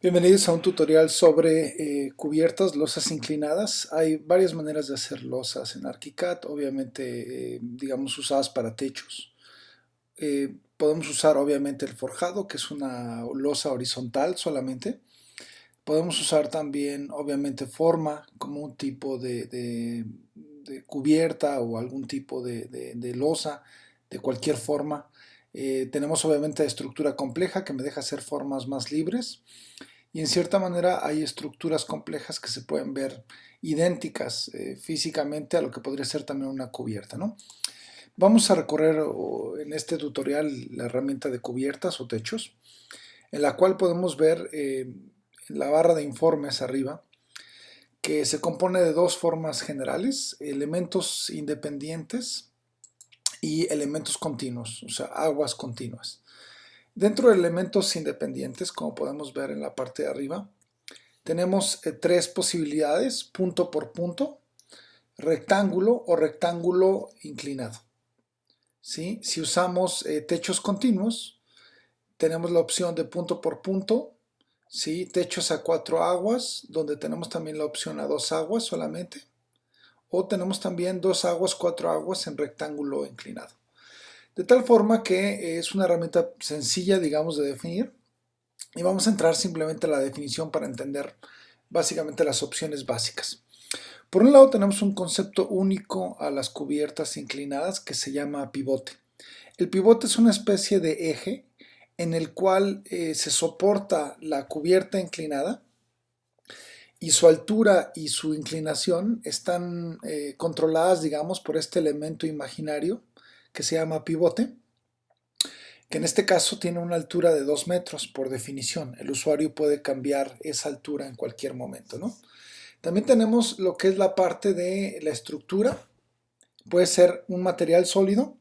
Bienvenidos a un tutorial sobre cubiertas, losas inclinadas. Hay varias maneras de hacer losas en ArchiCAD, obviamente, digamos, usadas para techos. Podemos usar, obviamente, el forjado, que es una losa horizontal solamente. Podemos usar también, obviamente, forma como un tipo de cubierta o algún tipo de losa de cualquier forma. Tenemos, obviamente, estructura compleja que me deja hacer formas más libres. Y en cierta manera hay estructuras complejas que se pueden ver idénticas físicamente a lo que podría ser también una cubierta, ¿no? Vamos a recorrer en este tutorial la herramienta de cubiertas o techos, en la cual podemos ver en la barra de informes arriba que se compone de dos formas generales: elementos independientes y elementos continuos, o sea, aguas continuas. Dentro de elementos independientes, como podemos ver en la parte de arriba, tenemos tres posibilidades: punto por punto, rectángulo o rectángulo inclinado. ¿Sí? Si usamos techos continuos, tenemos la opción de punto por punto, ¿sí? Techos a 4 aguas, donde tenemos también la opción a 2 aguas solamente, o tenemos también 2 aguas, 4 aguas en rectángulo inclinado. De tal forma que es una herramienta sencilla, digamos, de definir, y vamos a entrar simplemente a la definición para entender básicamente las opciones básicas. Por un lado tenemos un concepto único a las cubiertas inclinadas que se llama pivote. El pivote es una especie de eje en el cual se soporta la cubierta inclinada y su altura y su inclinación están controladas, digamos, por este elemento imaginario que se llama pivote, que en este caso tiene una altura de 2 metros por definición. El usuario puede cambiar esa altura en cualquier momento, ¿no? También tenemos lo que es la parte de la estructura. Puede ser un material sólido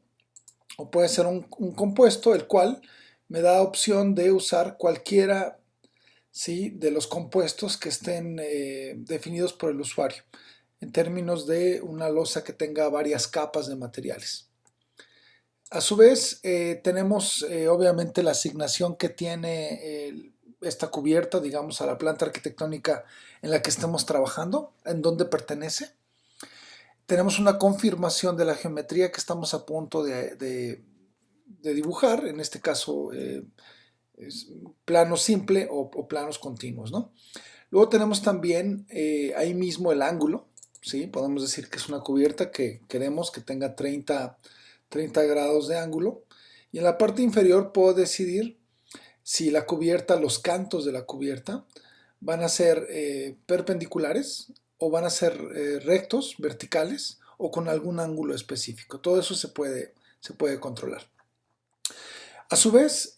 o puede ser un compuesto, el cual me da opción de usar cualquiera, ¿sí?, de los compuestos que estén definidos por el usuario, en términos de una losa que tenga varias capas de materiales. A su vez, tenemos obviamente la asignación que tiene esta cubierta, digamos, a la planta arquitectónica en la que estemos trabajando, en donde pertenece. Tenemos una confirmación de la geometría que estamos a punto de dibujar, en este caso es plano simple o planos continuos, ¿no? Luego tenemos también ahí mismo el ángulo, ¿sí? Podemos decir que es una cubierta que queremos que tenga 30 grados de ángulo. Y en la parte inferior puedo decidir si la cubierta, los cantos de la cubierta van a ser perpendiculares o van a ser rectos, verticales o con algún ángulo específico. Todo eso se puede controlar. A su vez,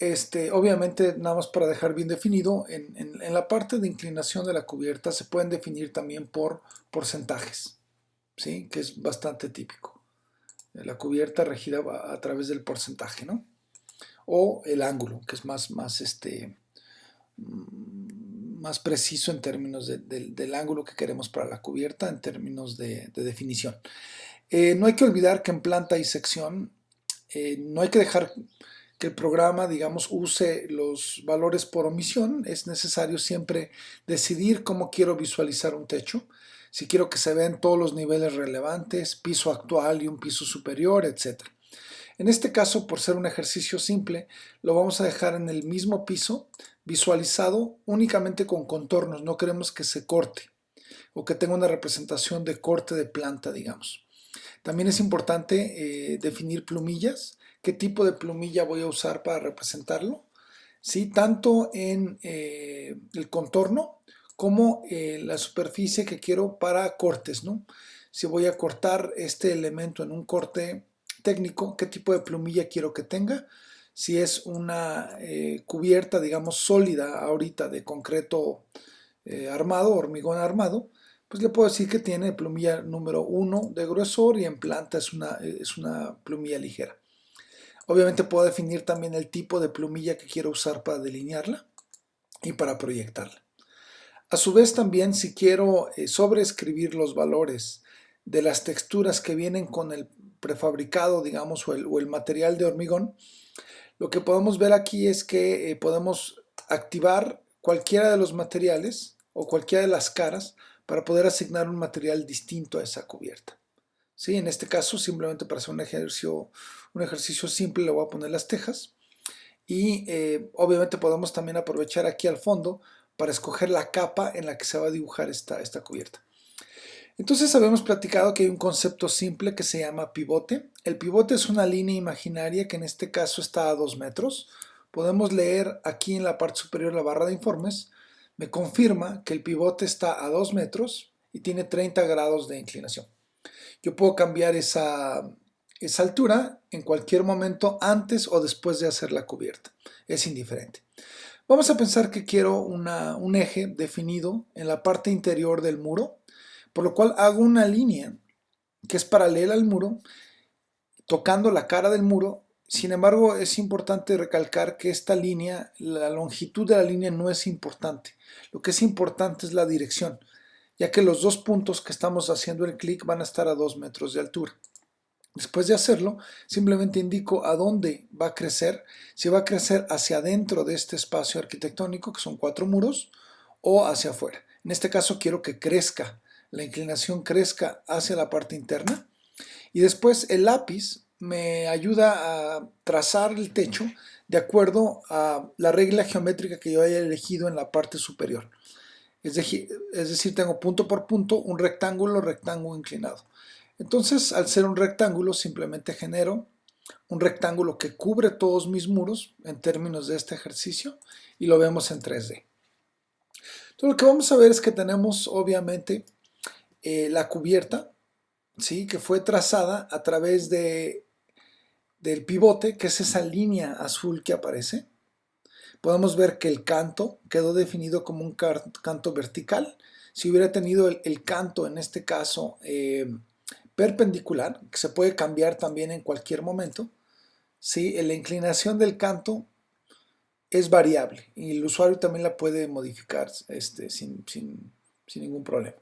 obviamente, nada más para dejar bien definido, en la parte de inclinación de la cubierta se pueden definir también por porcentajes, ¿sí? Que es bastante típico. La cubierta regida a través del porcentaje, ¿no? O el ángulo, que es más preciso en términos del ángulo que queremos para la cubierta, en términos de definición. No hay que olvidar que en planta y sección no hay que dejar que el programa, digamos, use los valores por omisión. Es necesario siempre decidir cómo quiero visualizar un techo, si quiero que se vean todos los niveles relevantes, piso actual y un piso superior, etc. En este caso, por ser un ejercicio simple, lo vamos a dejar en el mismo piso, visualizado únicamente con contornos. No queremos que se corte o que tenga una representación de corte de planta, digamos. También es importante definir plumillas. ¿Qué tipo de plumilla voy a usar para representarlo? ¿Sí? Tanto en el contorno como la superficie que quiero para cortes, ¿no? Si voy a cortar este elemento en un corte técnico, ¿qué tipo de plumilla quiero que tenga? Si es una cubierta, digamos, sólida ahorita de concreto armado, hormigón armado, pues le puedo decir que tiene plumilla número 1 de grosor y en planta es una plumilla ligera. Obviamente puedo definir también el tipo de plumilla que quiero usar para delinearla y para proyectarla. A su vez también, si quiero sobreescribir los valores de las texturas que vienen con el prefabricado, digamos, o el material de hormigón, lo que podemos ver aquí es que podemos activar cualquiera de los materiales o cualquiera de las caras para poder asignar un material distinto a esa cubierta. ¿Sí? En este caso, simplemente para hacer un ejercicio simple, le voy a poner las tejas. Y obviamente podemos también aprovechar aquí al fondo para escoger la capa en la que se va a dibujar esta cubierta. Entonces habíamos platicado que hay un concepto simple que se llama pivote. El pivote es una línea imaginaria que en este caso está a 2 metros. Podemos leer aquí en la parte superior la barra de informes. Me confirma que el pivote está a 2 metros y tiene 30 grados de inclinación. Yo puedo cambiar esa altura en cualquier momento antes o después de hacer la cubierta. Es indiferente. Vamos a pensar que quiero un eje definido en la parte interior del muro, por lo cual hago una línea que es paralela al muro, tocando la cara del muro. Sin embargo, es importante recalcar que esta línea, la longitud de la línea no es importante. Lo que es importante es la dirección, ya que los dos puntos que estamos haciendo el clic van a estar a 2 metros de altura. Después de hacerlo, simplemente indico a dónde va a crecer, si va a crecer hacia adentro de este espacio arquitectónico, que son 4 muros, o hacia afuera. En este caso quiero que crezca, la inclinación crezca hacia la parte interna. Y después el lápiz me ayuda a trazar el techo de acuerdo a la regla geométrica que yo haya elegido en la parte superior. Es decir, tengo punto por punto un rectángulo inclinado. Entonces, al ser un rectángulo, simplemente genero un rectángulo que cubre todos mis muros en términos de este ejercicio y lo vemos en 3D. Entonces, lo que vamos a ver es que tenemos, obviamente, la cubierta, ¿sí? Que fue trazada a través del pivote, que es esa línea azul que aparece. Podemos ver que el canto quedó definido como un canto vertical. Si hubiera tenido el canto, en este caso, perpendicular, que se puede cambiar también en cualquier momento, ¿sí? La inclinación del canto es variable y el usuario también la puede modificar sin ningún problema.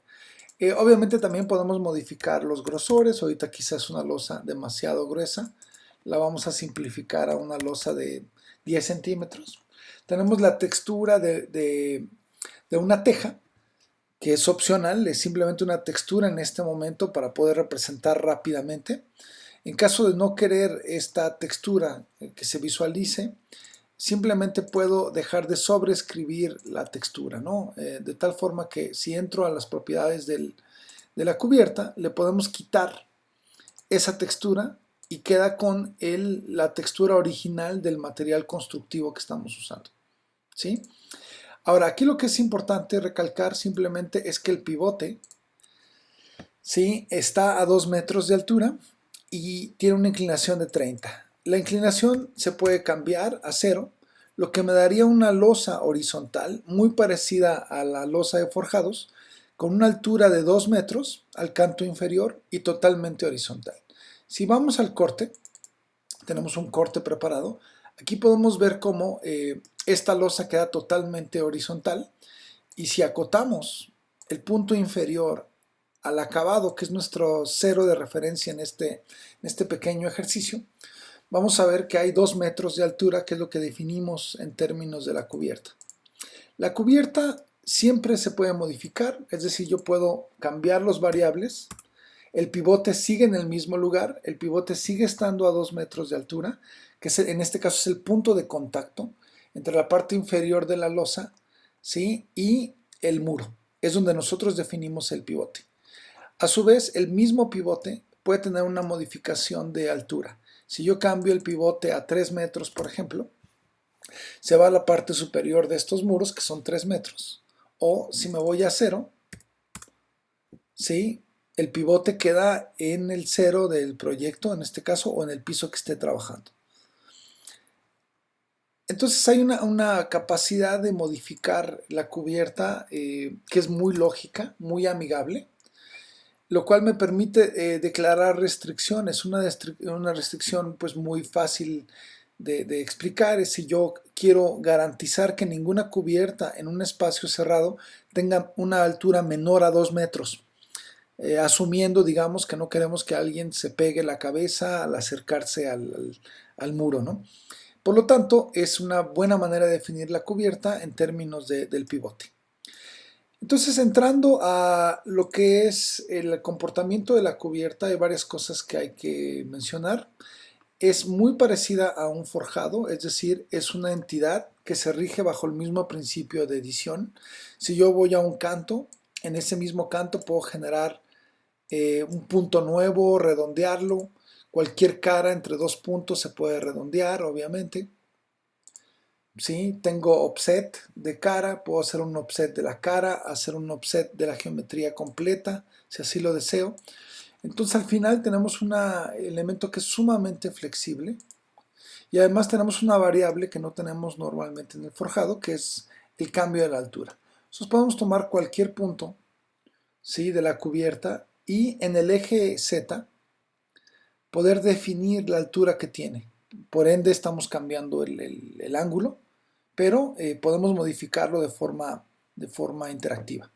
Obviamente también podemos modificar los grosores. Ahorita quizás es una losa demasiado gruesa, la vamos a simplificar a una losa de 10 centímetros. Tenemos la textura de una teja, que es opcional, es simplemente una textura en este momento para poder representar rápidamente. En caso de no querer esta textura que se visualice, simplemente puedo dejar de sobreescribir la textura, ¿no? De tal forma que si entro a las propiedades de la cubierta, le podemos quitar esa textura y queda con la textura original del material constructivo que estamos usando, ¿sí? Ahora, aquí lo que es importante recalcar simplemente es que el pivote, ¿sí? Está a 2 metros de altura y tiene una inclinación de 30. La inclinación se puede cambiar a 0, lo que me daría una losa horizontal muy parecida a la losa de forjados, con una altura de 2 metros al canto inferior y totalmente horizontal. Si vamos al corte, tenemos un corte preparado. Aquí podemos ver cómo esta losa queda totalmente horizontal y si acotamos el punto inferior al acabado, que es nuestro cero de referencia en este pequeño ejercicio, vamos a ver que hay 2 metros de altura, que es lo que definimos en términos de la cubierta. La cubierta siempre se puede modificar, es decir, yo puedo cambiar los variables. El pivote sigue en el mismo lugar, el pivote sigue estando a 2 metros de altura, que en este caso es el punto de contacto entre la parte inferior de la losa, ¿sí? Y el muro. Es donde nosotros definimos el pivote. A su vez, el mismo pivote puede tener una modificación de altura. Si yo cambio el pivote a 3 metros, por ejemplo, se va a la parte superior de estos muros, que son 3 metros. O si me voy a 0, ¿sí? El pivote queda en el 0 del proyecto, en este caso, o en el piso que esté trabajando. Entonces hay una capacidad de modificar la cubierta que es muy lógica, muy amigable, lo cual me permite declarar restricciones. Una restricción pues muy fácil de explicar es si yo quiero garantizar que ninguna cubierta en un espacio cerrado tenga una altura menor a 2 metros. Asumiendo, digamos, que no queremos que alguien se pegue la cabeza al acercarse al muro, ¿no? Por lo tanto, es una buena manera de definir la cubierta en términos del pivote. Entonces, entrando a lo que es el comportamiento de la cubierta, hay varias cosas que hay que mencionar. Es muy parecida a un forjado, es decir, es una entidad que se rige bajo el mismo principio de edición. Si yo voy a un canto, en ese mismo canto puedo generar un punto nuevo, redondearlo. Cualquier cara entre dos puntos se puede redondear, obviamente. ¿Sí? Tengo offset de cara, puedo hacer un offset de la cara, hacer un offset de la geometría completa, si así lo deseo. Entonces al final tenemos un elemento que es sumamente flexible y además tenemos una variable que no tenemos normalmente en el forjado, que es el cambio de la altura. Entonces podemos tomar cualquier punto, ¿sí?, de la cubierta y en el eje Z poder definir la altura que tiene. Por ende estamos cambiando el ángulo, pero podemos modificarlo de forma interactiva.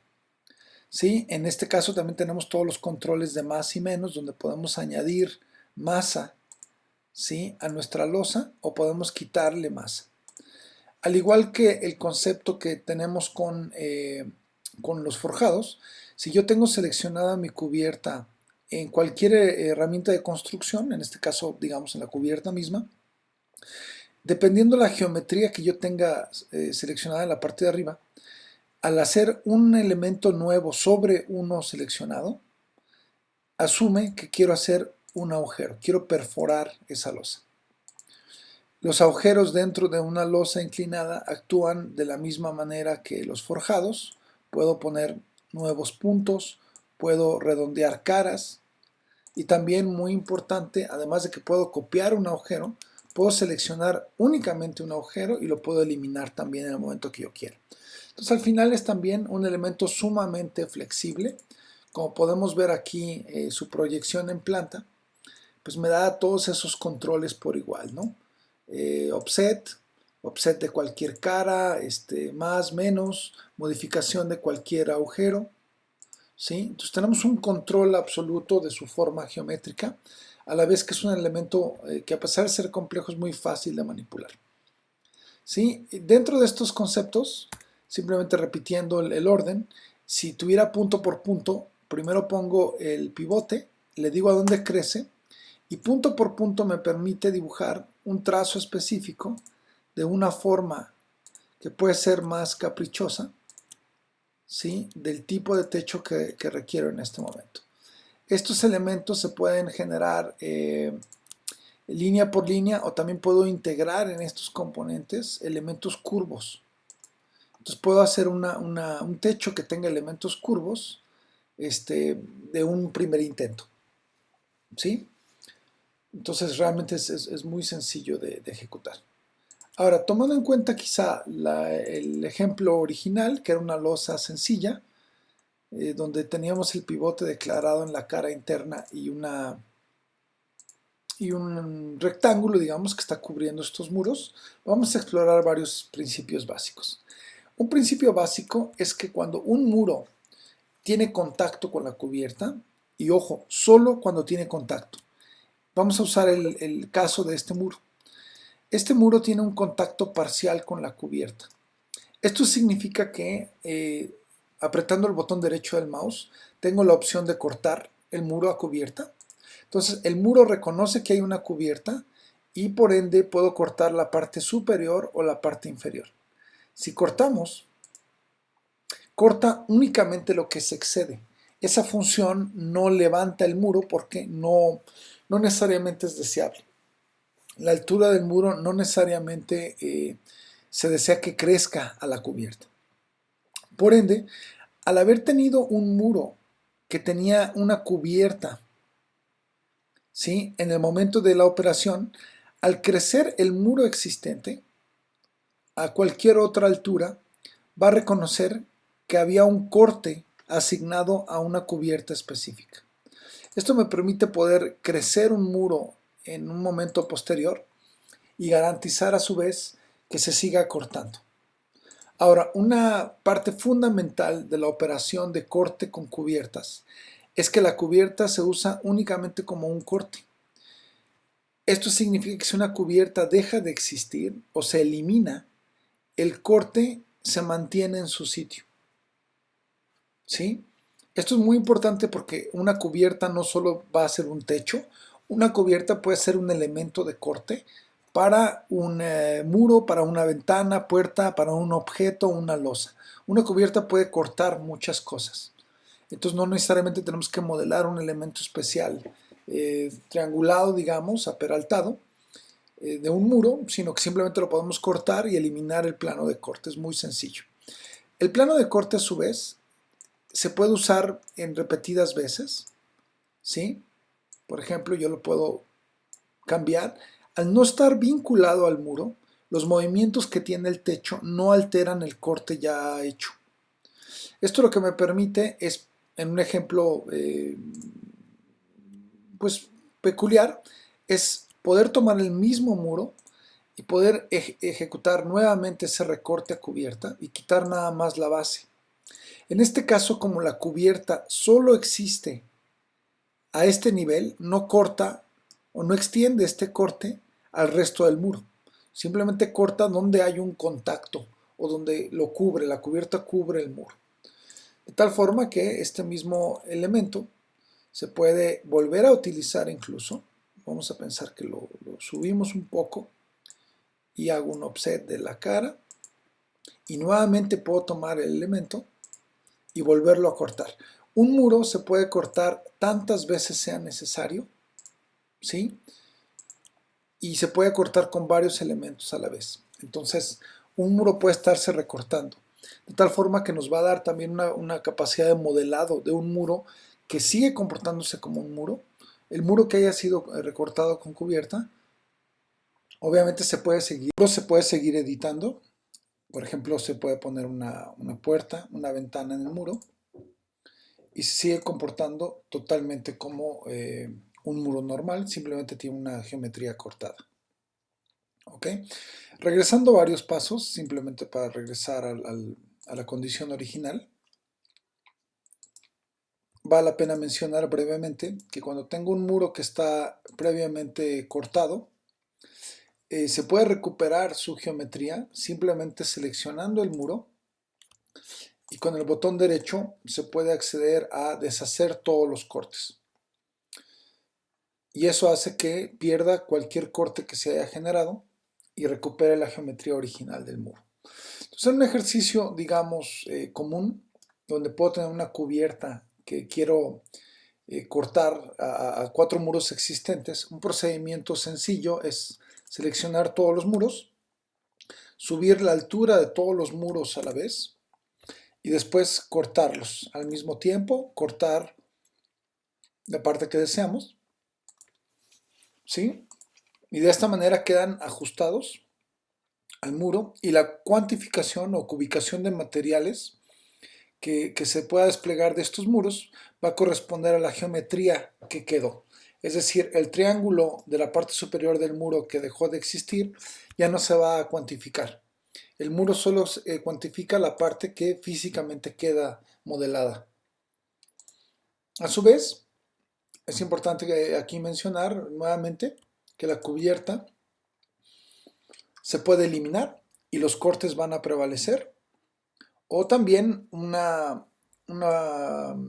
¿Sí? En este caso también tenemos todos los controles de más y menos, donde podemos añadir masa, ¿sí?, a nuestra losa o podemos quitarle masa. Al igual que el concepto que tenemos con los forjados, si yo tengo seleccionada mi cubierta en cualquier herramienta de construcción, en este caso digamos en la cubierta misma, dependiendo de la geometría que yo tenga seleccionada en la parte de arriba, al hacer un elemento nuevo sobre uno seleccionado, asume que quiero hacer un agujero, quiero perforar esa losa. Los agujeros dentro de una losa inclinada actúan de la misma manera que los forjados. Puedo poner nuevos puntos, puedo redondear caras y también, muy importante, además de que puedo copiar un agujero, puedo seleccionar únicamente un agujero y lo puedo eliminar también en el momento que yo quiera. Entonces al final es también un elemento sumamente flexible. Como podemos ver aquí su proyección en planta, pues me da todos esos controles por igual, ¿no? Offset, offset de cualquier cara, más, menos, modificación de cualquier agujero, ¿sí? Entonces tenemos un control absoluto de su forma geométrica, a la vez que es un elemento que a pesar de ser complejo es muy fácil de manipular. ¿Sí? Dentro de estos conceptos, simplemente repitiendo el orden, si tuviera punto por punto, primero pongo el pivote, le digo a dónde crece, y punto por punto me permite dibujar un trazo específico de una forma que puede ser más caprichosa, ¿sí?, del tipo de techo que requiero en este momento. Estos elementos se pueden generar línea por línea o también puedo integrar en estos componentes elementos curvos. Entonces puedo hacer un techo que tenga elementos curvos de un primer intento, ¿sí? Entonces realmente es muy sencillo de ejecutar. Ahora, tomando en cuenta quizá el ejemplo original, que era una losa sencilla, donde teníamos el pivote declarado en la cara interna y un rectángulo, digamos, que está cubriendo estos muros, vamos a explorar varios principios básicos. Un principio básico es que cuando un muro tiene contacto con la cubierta, y ojo, solo cuando tiene contacto, vamos a usar el caso de este muro. Este muro tiene un contacto parcial con la cubierta. Esto significa que apretando el botón derecho del mouse, tengo la opción de cortar el muro a cubierta. Entonces el muro reconoce que hay una cubierta y por ende puedo cortar la parte superior o la parte inferior. Si cortamos, corta únicamente lo que se excede. Esa función no levanta el muro porque no necesariamente es deseable. La altura del muro no necesariamente se desea que crezca a la cubierta. Por ende, al haber tenido un muro que tenía una cubierta, ¿sí?, en el momento de la operación, al crecer el muro existente a cualquier otra altura, va a reconocer que había un corte asignado a una cubierta específica. Esto me permite poder crecer un muro en un momento posterior y garantizar a su vez que se siga cortando. Ahora, una parte fundamental de la operación de corte con cubiertas es que la cubierta se usa únicamente como un corte. Esto significa que si una cubierta deja de existir o se elimina, el corte se mantiene en su sitio. ¿Sí? Esto es muy importante porque una cubierta no solo va a ser un techo, una cubierta puede ser un elemento de corte para un muro, para una ventana, puerta, para un objeto, una losa. Una cubierta puede cortar muchas cosas. Entonces no necesariamente tenemos que modelar un elemento especial triangulado, digamos, aperaltado de un muro, sino que simplemente lo podemos cortar y eliminar el plano de corte. Es muy sencillo. El plano de corte, a su vez, se puede usar en repetidas veces, ¿sí? Por ejemplo, yo lo puedo cambiar. Al no estar vinculado al muro, los movimientos que tiene el techo no alteran el corte ya hecho. Esto lo que me permite es, en un ejemplo pues peculiar, es poder tomar el mismo muro y poder ejecutar nuevamente ese recorte a cubierta y quitar nada más la base. En este caso, como la cubierta solo existe a este nivel, no corta o no extiende este corte al resto del muro. Simplemente corta donde hay un contacto o donde lo cubre, la cubierta cubre el muro. De tal forma que este mismo elemento se puede volver a utilizar incluso. Vamos a pensar que lo subimos un poco y hago un offset de la cara y nuevamente puedo tomar el elemento y volverlo a cortar. Un muro se puede cortar tantas veces sea necesario, ¿sí? Y se puede cortar con varios elementos a la vez. Entonces, un muro puede estarse recortando, de tal forma que nos va a dar también una capacidad de modelado de un muro que sigue comportándose como un muro. El muro que haya sido recortado con cubierta, obviamente se puede seguir editando. Por ejemplo, se puede poner una puerta, una ventana en el muro y se sigue comportando totalmente como un muro normal, simplemente tiene una geometría cortada. ¿Ok? Regresando varios pasos, simplemente para regresar a la condición original, vale la pena mencionar brevemente que cuando tengo un muro que está previamente cortado, se puede recuperar su geometría simplemente seleccionando el muro y con el botón derecho se puede acceder a deshacer todos los cortes. Y eso hace que pierda cualquier corte que se haya generado y recupere la geometría original del muro. Entonces, en un ejercicio, digamos, común, donde puedo tener una cubierta que quiero cortar a 4 muros existentes, un procedimiento sencillo es seleccionar todos los muros, subir la altura de todos los muros a la vez y después cortarlos al mismo tiempo, cortar la parte que deseamos, ¿sí? Y de esta manera quedan ajustados al muro y la cuantificación o cubicación de materiales que se pueda desplegar de estos muros va a corresponder a la geometría que quedó. Es decir, el triángulo de la parte superior del muro que dejó de existir ya no se va a cuantificar. El muro solo cuantifica la parte que físicamente queda modelada. A su vez, es importante aquí mencionar nuevamente que la cubierta se puede eliminar y los cortes van a prevalecer. O también un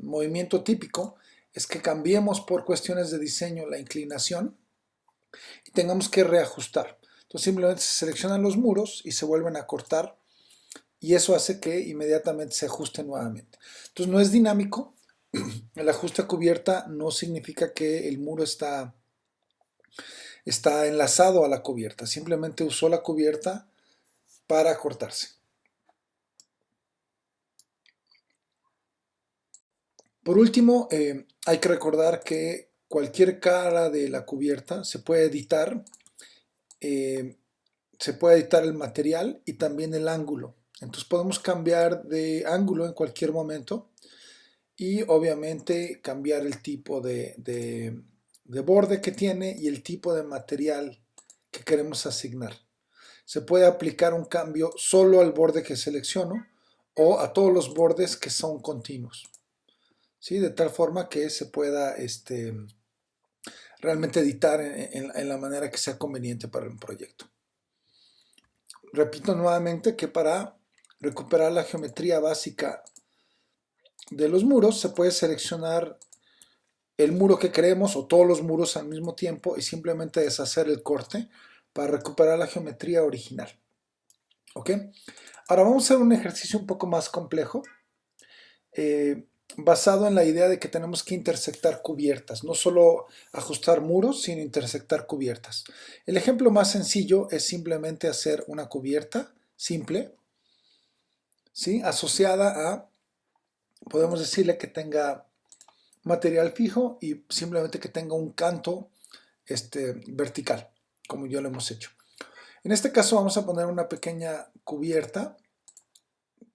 movimiento típico es que cambiemos por cuestiones de diseño la inclinación y tengamos que reajustar. Entonces simplemente se seleccionan los muros y se vuelven a cortar y eso hace que inmediatamente se ajuste nuevamente. Entonces no es dinámico. El ajuste a cubierta no significa que el muro está enlazado a la cubierta. Simplemente usó la cubierta para cortarse. Por último, hay que recordar que cualquier cara de la cubierta se puede editar. Se puede editar el material y también el ángulo. Entonces podemos cambiar de ángulo en cualquier momento y obviamente cambiar el tipo de borde que tiene y el tipo de material que queremos asignar. Se puede aplicar un cambio solo al borde que selecciono o a todos los bordes que son continuos, ¿sí? De tal forma que se pueda realmente editar en la manera que sea conveniente para el proyecto. Repito nuevamente que para recuperar la geometría básica de los muros se puede seleccionar el muro que queremos o todos los muros al mismo tiempo y simplemente deshacer el corte para recuperar la geometría original. ¿Ok? Ahora vamos a hacer un ejercicio un poco más complejo, basado en la idea de que tenemos que intersectar cubiertas, no solo ajustar muros, sino intersectar cubiertas. El ejemplo más sencillo es simplemente hacer una cubierta simple, ¿sí? Asociada a, podemos decirle que tenga material fijo y simplemente que tenga un canto vertical, como ya lo hemos hecho. En este caso vamos a poner una pequeña cubierta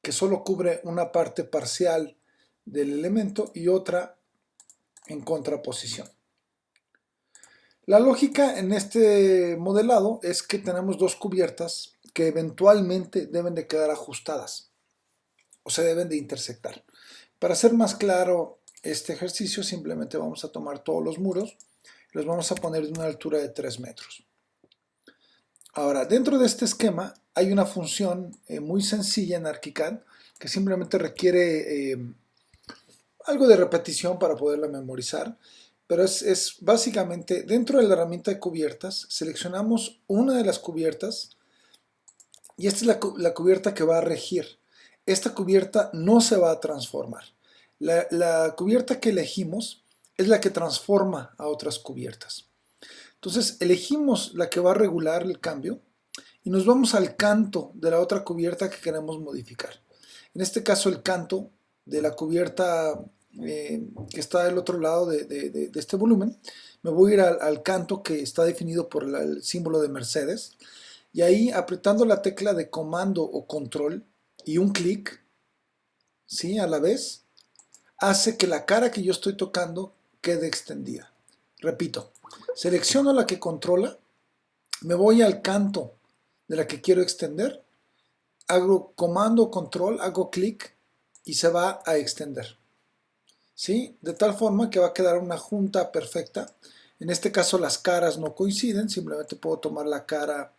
que solo cubre una parte parcial del elemento y otra en contraposición. La lógica en este modelado es que tenemos dos cubiertas que eventualmente deben de quedar ajustadas o se deben de intersectar. Para hacer más claro este ejercicio, simplemente vamos a tomar todos los muros y los vamos a poner de una altura de 3 metros. Ahora, dentro de este esquema hay una función muy sencilla en ArchiCAD que simplemente requiere algo de repetición para poderla memorizar, pero es básicamente dentro de la herramienta de cubiertas, seleccionamos una de las cubiertas y esta es la cubierta que va a regir. Esta cubierta no se va a transformar. La cubierta que elegimos es la que transforma a otras cubiertas. Entonces elegimos la que va a regular el cambio y nos vamos al canto de la otra cubierta que queremos modificar. En este caso el canto de la cubierta que está del otro lado de este volumen, me voy a ir al canto que está definido por el símbolo de Mercedes y ahí apretando la tecla de comando o control y un clic, ¿sí? A la vez, hace que la cara que yo estoy tocando quede extendida. Repito, selecciono la que controla, me voy al canto de la que quiero extender, hago comando o control, hago clic y se va a extender. ¿Sí? De tal forma que va a quedar una junta perfecta. En este caso las caras no coinciden, simplemente puedo tomar la cara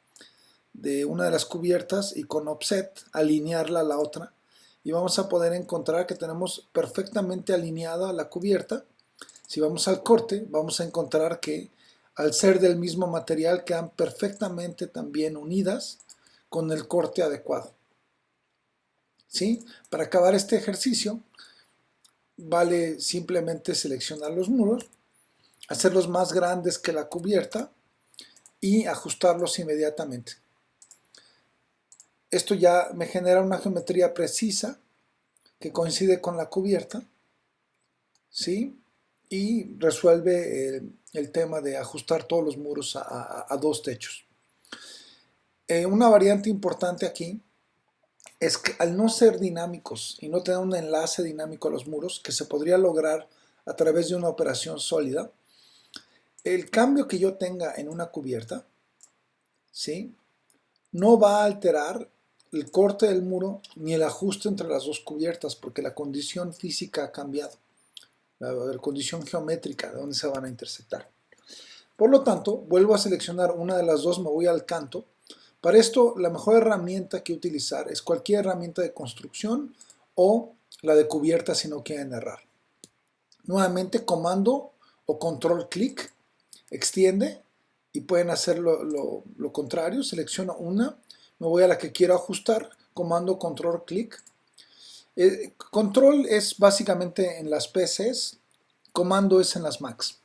de una de las cubiertas y con offset alinearla a la otra y vamos a poder encontrar que tenemos perfectamente alineada la cubierta. Si vamos al corte vamos a encontrar que al ser del mismo material quedan perfectamente también unidas con el corte adecuado. ¿Sí? Para acabar este ejercicio vale simplemente seleccionar los muros, hacerlos más grandes que la cubierta y ajustarlos inmediatamente. Esto ya me genera una geometría precisa que coincide con la cubierta, ¿sí? Y resuelve el tema de ajustar todos los muros a dos techos. Una variante importante aquí es que al no ser dinámicos y no tener un enlace dinámico a los muros, que se podría lograr a través de una operación sólida, el cambio que yo tenga en una cubierta, ¿sí? No va a alterar el corte del muro ni el ajuste entre las dos cubiertas porque la condición física ha cambiado, la condición geométrica de dónde se van a intersectar. Por lo tanto, vuelvo a seleccionar una de las dos, me voy al canto. Para esto, la mejor herramienta que utilizar es cualquier herramienta de construcción o la de cubierta si no quieren errar. Nuevamente, comando o control clic, extiende y pueden hacer lo contrario. Selecciono una, me voy a la que quiero ajustar, comando control clic. Control es básicamente en las PCs, comando es en las Macs.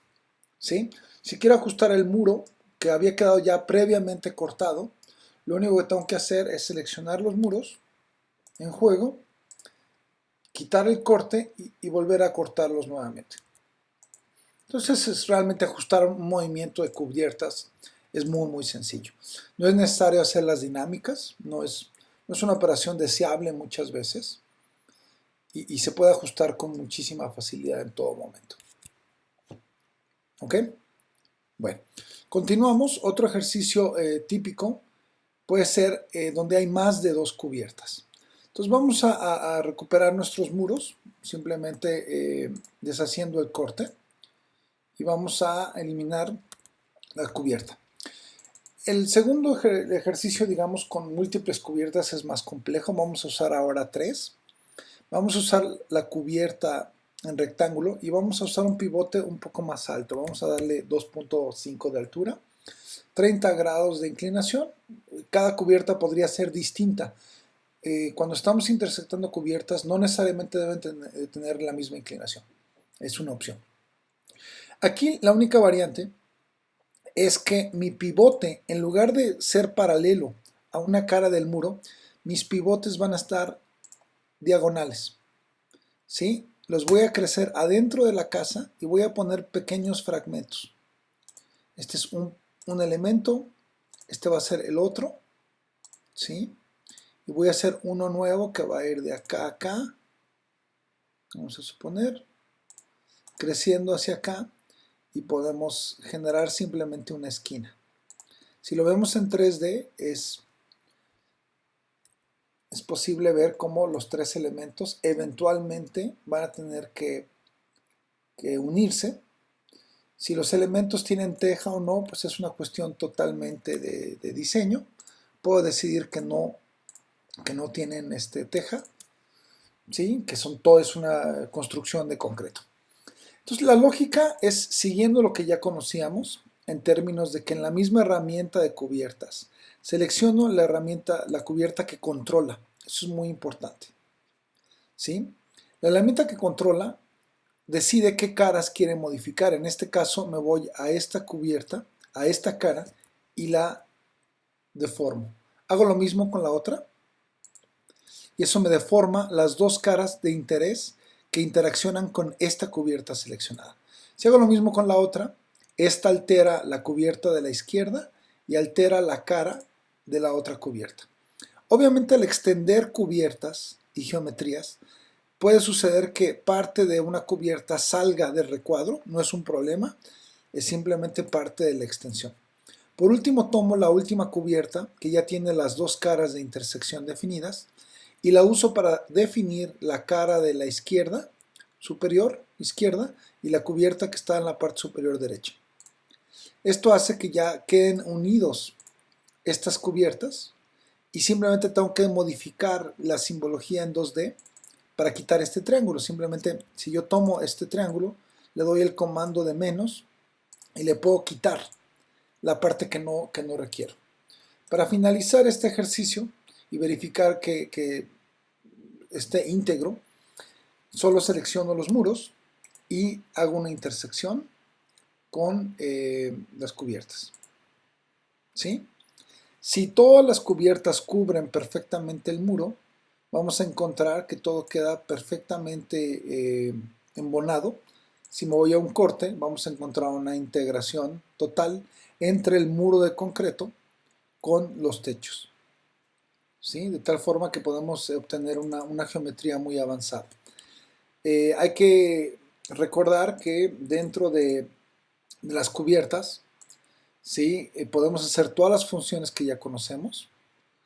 ¿Sí? Si quiero ajustar el muro que había quedado ya previamente cortado, lo único que tengo que hacer es seleccionar los muros en juego, quitar el corte y volver a cortarlos nuevamente. Entonces es realmente ajustar un movimiento de cubiertas es muy sencillo. No es necesario hacer las dinámicas, no es una operación deseable muchas veces y se puede ajustar con muchísima facilidad en todo momento. ¿Ok? Bueno, continuamos. Otro ejercicio típico puede ser donde hay más de dos cubiertas. Entonces vamos a recuperar nuestros muros, simplemente deshaciendo el corte. y vamos a eliminar la cubierta. El segundo ejercicio, digamos, con múltiples cubiertas es más complejo. Vamos a usar ahora 3. Vamos a usar la cubierta en rectángulo y vamos a usar un pivote un poco más alto. Vamos a darle 2.5 de altura, 30 grados de inclinación. Cada cubierta podría ser distinta. Cuando estamos intersectando cubiertas, no necesariamente deben tener la misma inclinación. Es una opción. Aquí la única variante es que mi pivote, en lugar de ser paralelo a una cara del muro, mis pivotes van a estar diagonales. ¿Sí? Los voy a crecer adentro de la casa y voy a poner pequeños fragmentos. Este es un elemento, este va a ser el otro, ¿sí? Y voy a hacer uno nuevo que va a ir de acá a acá, vamos a suponer, creciendo hacia acá, y podemos generar simplemente una esquina. Si lo vemos en 3D, es posible ver cómo los tres elementos eventualmente van a tener que unirse. Si los elementos tienen teja o no, pues es una cuestión totalmente de diseño. Puedo decidir que no tienen teja, ¿sí? Que todo es una construcción de concreto. Entonces la lógica es siguiendo lo que ya conocíamos en términos de que en la misma herramienta de cubiertas selecciono la cubierta que controla. Eso es muy importante, ¿sí? La herramienta que controla decide qué caras quiere modificar. En este caso me voy a esta cubierta, a esta cara y la deformo. Hago lo mismo con la otra y eso me deforma las dos caras de interés que interaccionan con esta cubierta seleccionada. Si hago lo mismo con la otra, esta altera la cubierta de la izquierda y altera la cara de la otra cubierta. Obviamente al extender cubiertas y geometrías, puede suceder que parte de una cubierta salga del recuadro, no es un problema, es simplemente parte de la extensión. Por último, tomo la última cubierta, que ya tiene las dos caras de intersección definidas, y la uso para definir la cara de la izquierda, superior, izquierda, y la cubierta que está en la parte superior derecha. Esto hace que ya queden unidos estas cubiertas, y simplemente tengo que modificar la simbología en 2D para quitar este triángulo. Simplemente, si yo tomo este triángulo, le doy el comando de menos y le puedo quitar la parte que no requiero. Para finalizar este ejercicio y verificar que esté íntegro, solo selecciono los muros y hago una intersección con las cubiertas. ¿Sí? Si todas las cubiertas cubren perfectamente el muro, vamos a encontrar que todo queda perfectamente embonado. Si me voy a un corte, vamos a encontrar una integración total entre el muro de concreto con los techos, ¿sí? De tal forma que podemos obtener una geometría muy avanzada. Hay que recordar que dentro de las cubiertas, ¿sí? Podemos hacer todas las funciones que ya conocemos,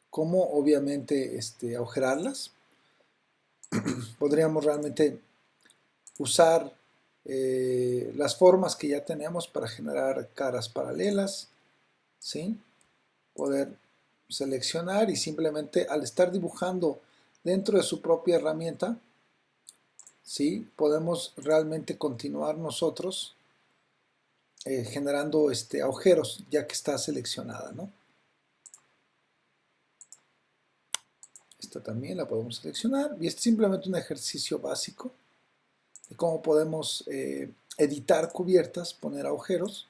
como obviamente agujerarlas. Podríamos realmente usar las formas que ya tenemos para generar caras paralelas, ¿sí? Poder seleccionar y simplemente al estar dibujando dentro de su propia herramienta, ¿sí? Podemos realmente continuar nosotros generando agujeros ya que está seleccionada, ¿no? Esta también la podemos seleccionar y es simplemente un ejercicio básico de cómo podemos editar cubiertas, poner agujeros,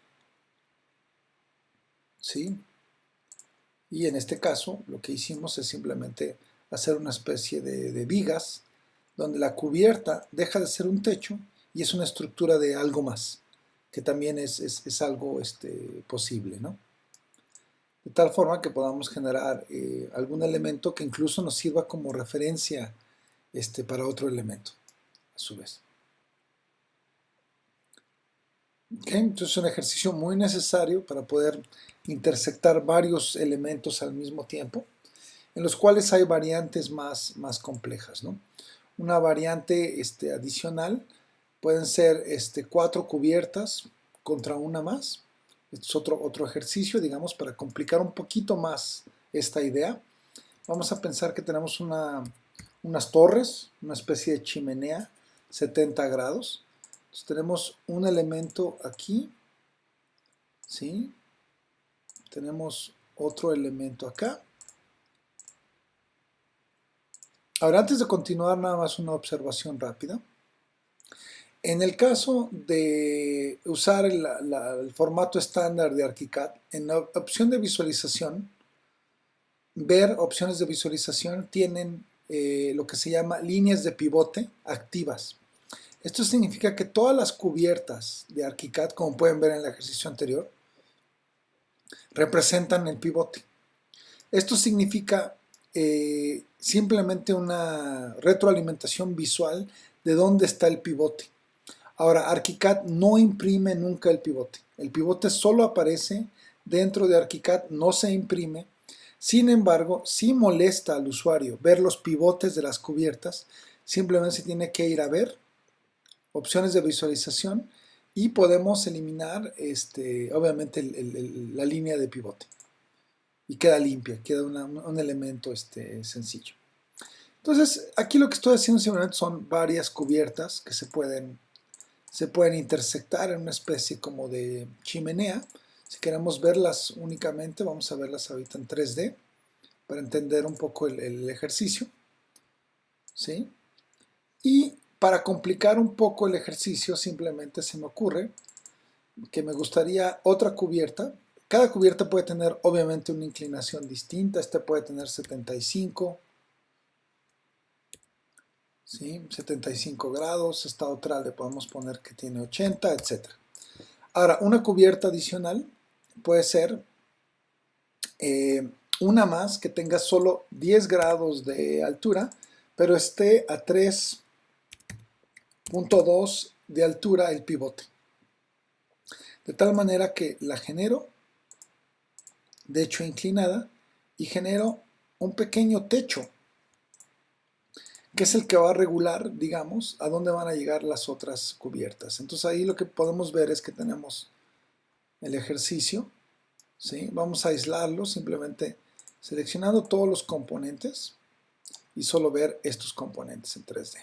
¿sí? Y en este caso lo que hicimos es simplemente hacer una especie de vigas donde la cubierta deja de ser un techo y es una estructura de algo más, que también es algo posible, ¿no? De tal forma que podamos generar algún elemento que incluso nos sirva como referencia para otro elemento, a su vez. Okay, entonces es un ejercicio muy necesario para poder intersectar varios elementos al mismo tiempo, en los cuales hay variantes más complejas, ¿no? Una variante adicional pueden ser 4 cubiertas contra una más. Este es otro ejercicio, digamos, para complicar un poquito más esta idea. Vamos a pensar que tenemos unas torres, una especie de chimenea, 70 grados. Entonces tenemos un elemento aquí, ¿sí? Tenemos otro elemento acá. Ahora, antes de continuar, nada más una observación rápida. En el caso de usar el formato estándar de ArchiCAD, en la opción de visualización, ver opciones de visualización tienen lo que se llama líneas de pivote activas. Esto significa que todas las cubiertas de ArchiCAD, como pueden ver en el ejercicio anterior, representan el pivote. Esto significa simplemente una retroalimentación visual de dónde está el pivote. Ahora, ArchiCAD no imprime nunca el pivote. El pivote solo aparece dentro de ArchiCAD, no se imprime. Sin embargo, si molesta al usuario ver los pivotes de las cubiertas, simplemente se tiene que ir a ver opciones de visualización y podemos eliminar obviamente la línea de pivote. Y queda limpia, queda un elemento sencillo. Entonces, aquí lo que estoy haciendo simplemente son varias cubiertas que se pueden intersectar en una especie como de chimenea. Si queremos verlas únicamente, vamos a verlas ahorita en 3D para entender un poco el ejercicio, ¿sí? Y para complicar un poco el ejercicio, simplemente se me ocurre que me gustaría otra cubierta. Cada cubierta puede tener obviamente una inclinación distinta. Este puede tener 75, ¿sí? 75 grados. Esta otra le podemos poner que tiene 80, etc. Ahora, una cubierta adicional puede ser una más que tenga solo 10 grados de altura, pero esté a 3.2 de altura el pivote. De tal manera que la genero, de hecho inclinada, y genero un pequeño techo, que es el que va a regular, digamos, a dónde van a llegar las otras cubiertas. Entonces ahí lo que podemos ver es que tenemos el ejercicio, ¿sí? Vamos a aislarlo simplemente seleccionando todos los componentes y solo ver estos componentes en 3D.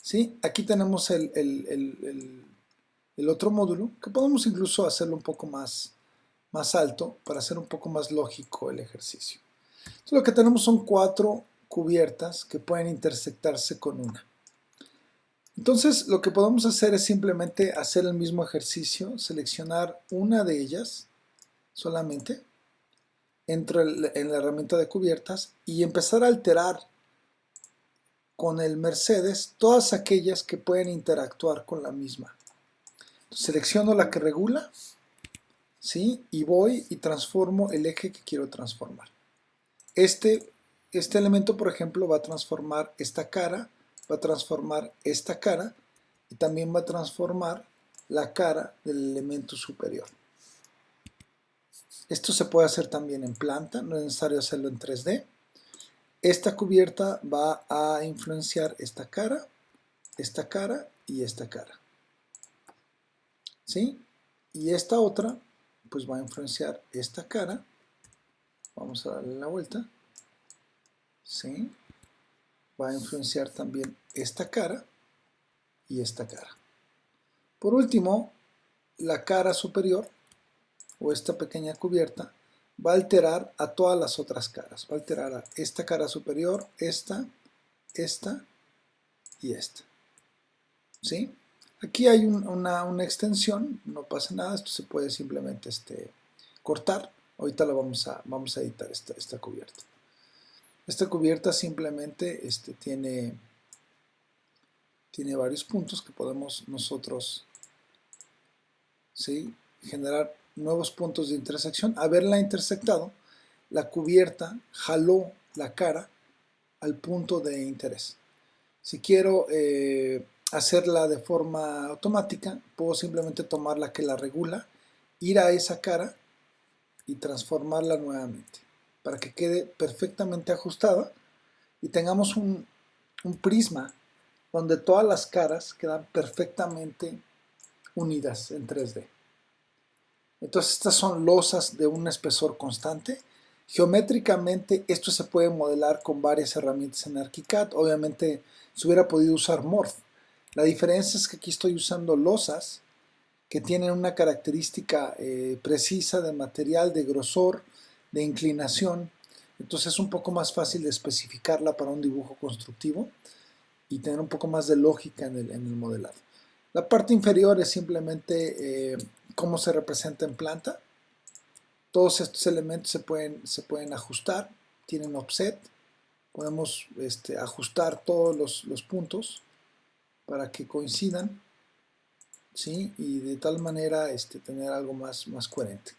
¿Sí? Aquí tenemos el otro módulo, que podemos incluso hacerlo un poco más alto para hacer un poco más lógico el ejercicio. Entonces lo que tenemos son 4 cubiertas que pueden intersectarse con una. Entonces lo que podemos hacer es simplemente hacer el mismo ejercicio, seleccionar una de ellas solamente, entro en la herramienta de cubiertas y empezar a alterar con el Mercedes todas aquellas que pueden interactuar con la misma. Entonces, selecciono la que regula, ¿sí? Y voy y transformo el eje que quiero transformar. Este elemento, por ejemplo, va a transformar esta cara, va a transformar esta cara y también va a transformar la cara del elemento superior. Esto se puede hacer también en planta, no es necesario hacerlo en 3D. Esta cubierta va a influenciar esta cara y esta cara. ¿Sí? Y esta otra, pues va a influenciar esta cara. Vamos a darle la vuelta. ¿Sí? Va a influenciar también esta cara y esta cara. Por último, la cara superior o esta pequeña cubierta va a alterar a todas las otras caras. Va a alterar a esta cara superior, esta y esta. ¿Sí? Aquí hay una extensión, no pasa nada, esto se puede simplemente cortar. Ahorita lo vamos a editar esta cubierta. Esta cubierta simplemente tiene varios puntos que podemos nosotros, ¿sí?, generar nuevos puntos de intersección. Haberla intersectado, la cubierta jaló la cara al punto de interés. Si quiero hacerla de forma automática, puedo simplemente tomar la que la regula, ir a esa cara y transformarla nuevamente para que quede perfectamente ajustada y tengamos un prisma donde todas las caras quedan perfectamente unidas en 3D. Entonces estas son losas de un espesor constante. Geométricamente esto se puede modelar con varias herramientas en ArchiCAD. Obviamente se hubiera podido usar Morph. La diferencia es que aquí estoy usando losas que tienen una característica precisa de material, de grosor, de inclinación. Entonces es un poco más fácil de especificarla para un dibujo constructivo y tener un poco más de lógica en el modelado. La parte inferior es simplemente cómo se representa en planta. Todos estos elementos se pueden ajustar, tienen offset. Podemos ajustar todos los puntos para que coincidan, ¿sí? Y de tal manera tener algo más coherente,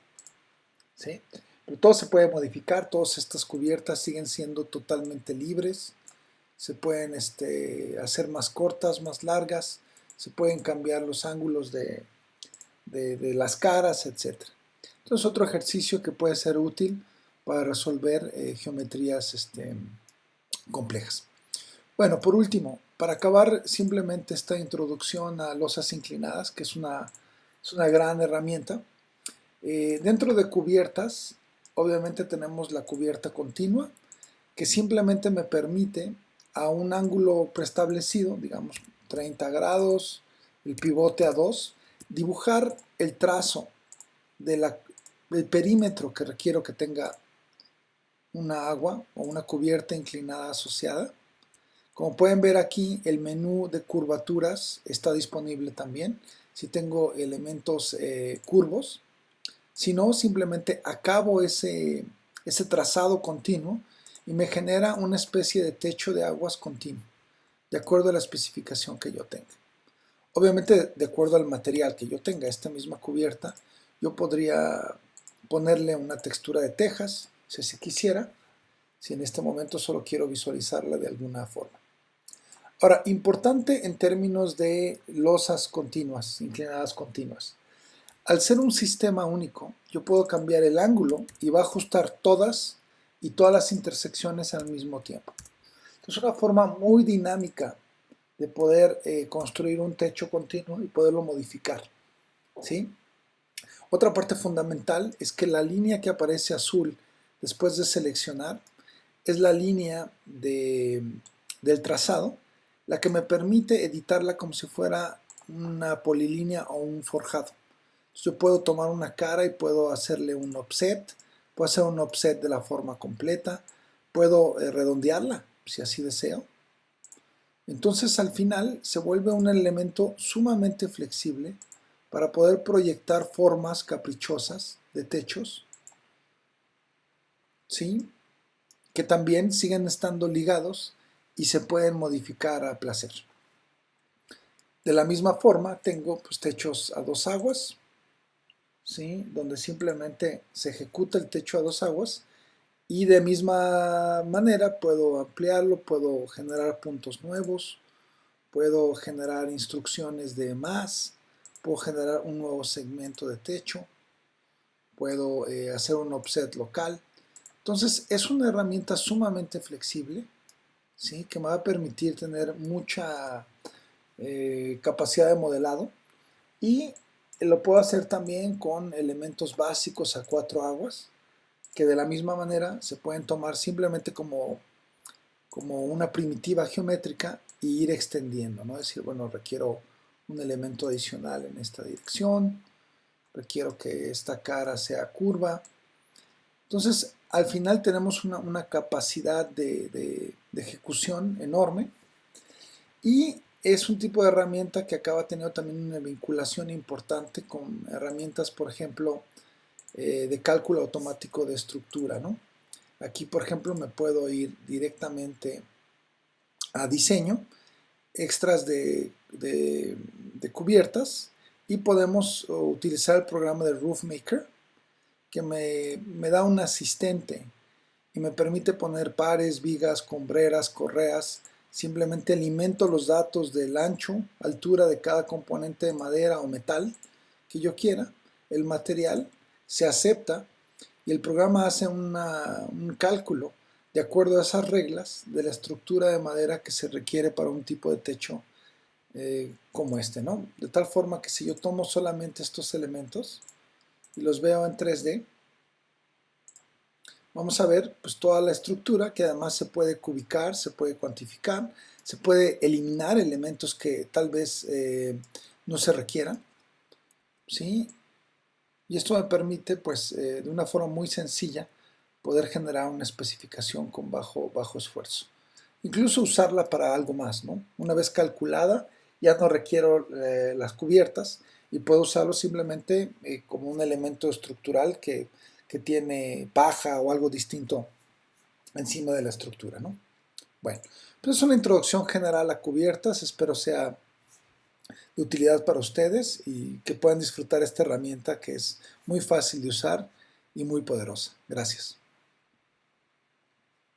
¿sí? Pero todo se puede modificar, todas estas cubiertas siguen siendo totalmente libres. Se pueden hacer más cortas, más largas, se pueden cambiar los ángulos de las caras, etc. Entonces otro ejercicio que puede ser útil para resolver geometrías complejas. Bueno, por último, para acabar simplemente esta introducción a losas inclinadas, que es una gran herramienta, dentro de cubiertas, obviamente tenemos la cubierta continua, que simplemente me permite a un ángulo preestablecido, digamos 30 grados, el pivote a 2, dibujar el trazo del perímetro que requiero que tenga una agua o una cubierta inclinada asociada. Como pueden ver aquí, el menú de curvaturas está disponible también si tengo elementos curvos. Si no, simplemente acabo ese trazado continuo y me genera una especie de techo de aguas continuo, de acuerdo a la especificación que yo tenga. Obviamente, de acuerdo al material que yo tenga, esta misma cubierta, yo podría ponerle una textura de tejas, si así quisiera, si en este momento solo quiero visualizarla de alguna forma. Ahora, importante en términos de losas continuas, inclinadas continuas. Al ser un sistema único, yo puedo cambiar el ángulo y va a ajustar todas las intersecciones al mismo tiempo. Es una forma muy dinámica de poder construir un techo continuo y poderlo modificar, ¿sí? Otra parte fundamental es que la línea que aparece azul después de seleccionar es la línea del trazado, la que me permite editarla como si fuera una polilínea o un forjado. Yo puedo tomar una cara y puedo hacerle un offset, puedo hacer un offset de la forma completa, puedo redondearla si así deseo. Entonces al final se vuelve un elemento sumamente flexible para poder proyectar formas caprichosas de techos, ¿sí? Que también siguen estando ligados y se pueden modificar a placer. De la misma forma tengo pues, techos a dos aguas, ¿sí? Donde simplemente se ejecuta el techo a dos aguas y de misma manera puedo ampliarlo, puedo generar puntos nuevos, puedo generar instrucciones de más, puedo generar un nuevo segmento de techo, puedo hacer un offset local. Entonces es una herramienta sumamente flexible, ¿sí? Que me va a permitir tener mucha capacidad de modelado y lo puedo hacer también con elementos básicos a cuatro aguas que de la misma manera se pueden tomar simplemente como una primitiva geométrica e ir extendiendo, ¿no? Es decir, bueno, requiero un elemento adicional en esta dirección, requiero que esta cara sea curva. Entonces, al final tenemos una capacidad de ejecución enorme y es un tipo de herramienta que acaba teniendo también una vinculación importante con herramientas, por ejemplo, de cálculo automático de estructura, ¿no? Aquí, por ejemplo, me puedo ir directamente a diseño, extras de cubiertas y podemos utilizar el programa de Roof Maker que me da un asistente y me permite poner pares, vigas, combreras, correas. Simplemente alimento los datos del ancho, altura de cada componente de madera o metal que yo quiera, el material se acepta y el programa hace un cálculo de acuerdo a esas reglas de la estructura de madera que se requiere para un tipo de techo como este, ¿no? De tal forma que si yo tomo solamente estos elementos, y los veo en 3D, vamos a ver pues toda la estructura que además se puede cubicar, se puede cuantificar, se puede eliminar elementos que tal vez no se requieran, ¿sí? Y esto me permite pues de una forma muy sencilla poder generar una especificación con bajo esfuerzo. Incluso usarla para algo más, ¿no? Una vez calculada, ya no requiero las cubiertas y puedo usarlo simplemente como un elemento estructural que tiene paja o algo distinto encima de la estructura, ¿no? Bueno, pues es una introducción general a cubiertas, espero sea de utilidad para ustedes y que puedan disfrutar esta herramienta que es muy fácil de usar y muy poderosa. Gracias.